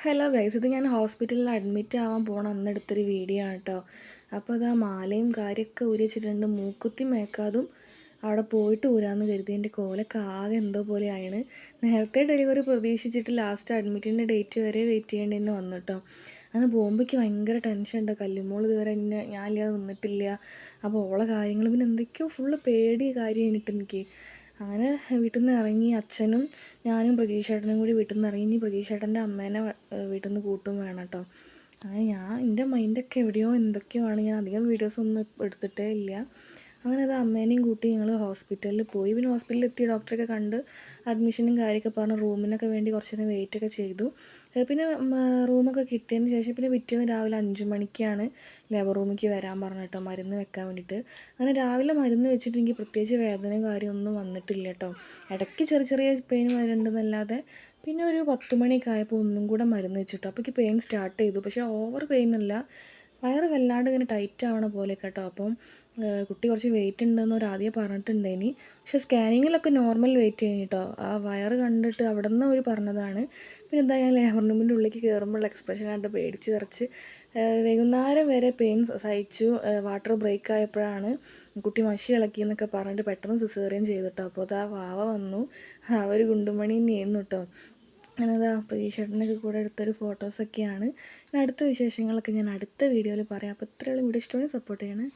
Hello guys, ഇത് ഞാൻ ഹോസ്പിറ്റലിൽ അഡ്മിറ്റ് ആവാൻ പോണ അന്നെടുത്തൊരു വീഡിയോ ആണ് കേട്ടോ. അപ്പോൾ അത് ആ മാലയും കാര്യമൊക്കെ ഊരി വെച്ചിട്ടുണ്ട്. മൂക്കുത്തി മേക്കാതും അവിടെ പോയിട്ട് ഊരാന്ന് കരുതി എൻ്റെ കോലൊക്കെ ആകെ എന്തോ പോലെ ആയിണ്. നേരത്തെ ഡെലിവറി പ്രതീക്ഷിച്ചിട്ട് ലാസ്റ്റ് അഡ്മിറ്റിൻ്റെ ഡേറ്റ് വരെ വെയിറ്റ് ചെയ്യേണ്ടി തന്നെ വന്നു കേട്ടോ. അങ്ങനെ പോകുമ്പോഴേക്ക് ഭയങ്കര ടെൻഷൻ ഉണ്ട്. കല്ലുമോൾ ഇതുവരെ ഞാനില്ലാതെ നിന്നിട്ടില്ല. അപ്പോൾ ഓളെ കാര്യങ്ങൾ പിന്നെ എന്തൊക്കെയോ ഫുള്ള് പേടി കാര്യം കഴിഞ്ഞിട്ട് എനിക്ക്. അങ്ങനെ വീട്ടിൽ നിന്ന് ഇറങ്ങി അച്ഛനും ഞാനും പ്രജീഷേട്ടനും കൂടി വീട്ടിൽ നിന്ന് ഇറങ്ങി. ഇനി പ്രജീഷേട്ടൻ്റെ അമ്മേനെ വീട്ടിൽ നിന്ന് കൂട്ടും വേണം കേട്ടോ. അങ്ങനെ എൻ്റെ മൈൻഡൊക്കെ എവിടെയോ എന്തൊക്കെയോ ആണ്. ഞാൻ അധികം വീഡിയോസൊന്നും എടുത്തിട്ടേ ഇല്ല. അങ്ങനെ അത് അമ്മേനെയും കൂട്ടി ഞങ്ങൾ ഹോസ്പിറ്റലിൽ പോയി. പിന്നെ ഹോസ്പിറ്റലിൽ എത്തി ഡോക്ടറൊക്കെ കണ്ട് അഡ്മിഷനും കാര്യമൊക്കെ പറഞ്ഞ് റൂമിനൊക്കെ വേണ്ടി കുറച്ച് നേരം വെയിറ്റൊക്കെ ചെയ്തു. പിന്നെ റൂമൊക്കെ കിട്ടിയതിന് ശേഷം പിന്നെ പിറ്റേന്ന് രാവിലെ 5 മണിക്കാണ് ലേബർ റൂമിലേക്ക് വരാൻ പറഞ്ഞു കേട്ടോ, മരുന്ന് വെക്കാൻ വേണ്ടിയിട്ട്. അങ്ങനെ രാവിലെ മരുന്ന് വെച്ചിട്ട് എനിക്ക് പ്രത്യേകിച്ച് വേദനയും കാര്യമൊന്നും വന്നിട്ടില്ല കേട്ടോ. ഇടയ്ക്ക് ചെറിയ ചെറിയ പെയിൻ വരുന്നുണ്ടെന്നല്ലാതെ. പിന്നെ ഒരു 10 മണിയൊക്കെ ആയപ്പോൾ ഒന്നും കൂടെ മരുന്ന് വെച്ചിട്ടു. അപ്പോൾ എനിക്ക് പെയിൻ സ്റ്റാർട്ട് ചെയ്തു. പക്ഷേ ഓവർ പെയിൻ അല്ല, വയറ് വല്ലാണ്ട് ഇങ്ങനെ ടൈറ്റ് ആവണ പോലെ കേട്ടോ. അപ്പം കുട്ടി കുറച്ച് വെയിറ്റ് ഉണ്ടെന്ന് ഒരു ആദ്യം പറഞ്ഞിട്ടുണ്ടേനി. പക്ഷെ സ്കാനിങ്ങിലൊക്കെ നോർമൽ വെയിറ്റ് കഴിഞ്ഞു കേട്ടോ. ആ വയറ് കണ്ടിട്ട് അവിടെ നിന്ന് അവർ പറഞ്ഞതാണ്. പിന്നെ എന്താ, ഞാൻ ലേബർ റൂമിൻ്റെ ഉള്ളിലേക്ക് കയറുമ്പോഴുള്ള എക്സ്പ്രഷൻ കണ്ട് പേടിച്ച് വിറച്ച് വൈകുന്നേരം വരെ പെയിൻ സഹിച്ചു. വാട്ടർ ബ്രേക്ക് ആയപ്പോഴാണ് കുട്ടി മഷി ഇളക്കി എന്നൊക്കെ പറഞ്ഞിട്ട് പെട്ടെന്ന് സിസേറിയൻ ചെയ്തു കേട്ടോ. അപ്പോൾ അതാ വാവ വന്നു. ആ ഒരു ഗുണ്ടുമണി തന്നെയായിരുന്നു കേട്ടോ. അങ്ങനെതാ പ്രതീക്ഷേട്ടനൊക്കെ കൂടെ എടുത്തൊരു ഫോട്ടോസൊക്കെയാണ്. അടുത്ത വിശേഷങ്ങളൊക്കെ ഞാൻ അടുത്ത വീഡിയോയിൽ പറയാം. അപ്പോൾ ഇത്രയുള്ള വീഡിയോ ഇഷ്ടമാണെങ്കിൽ സപ്പോർട്ട് ചെയ്യണേ.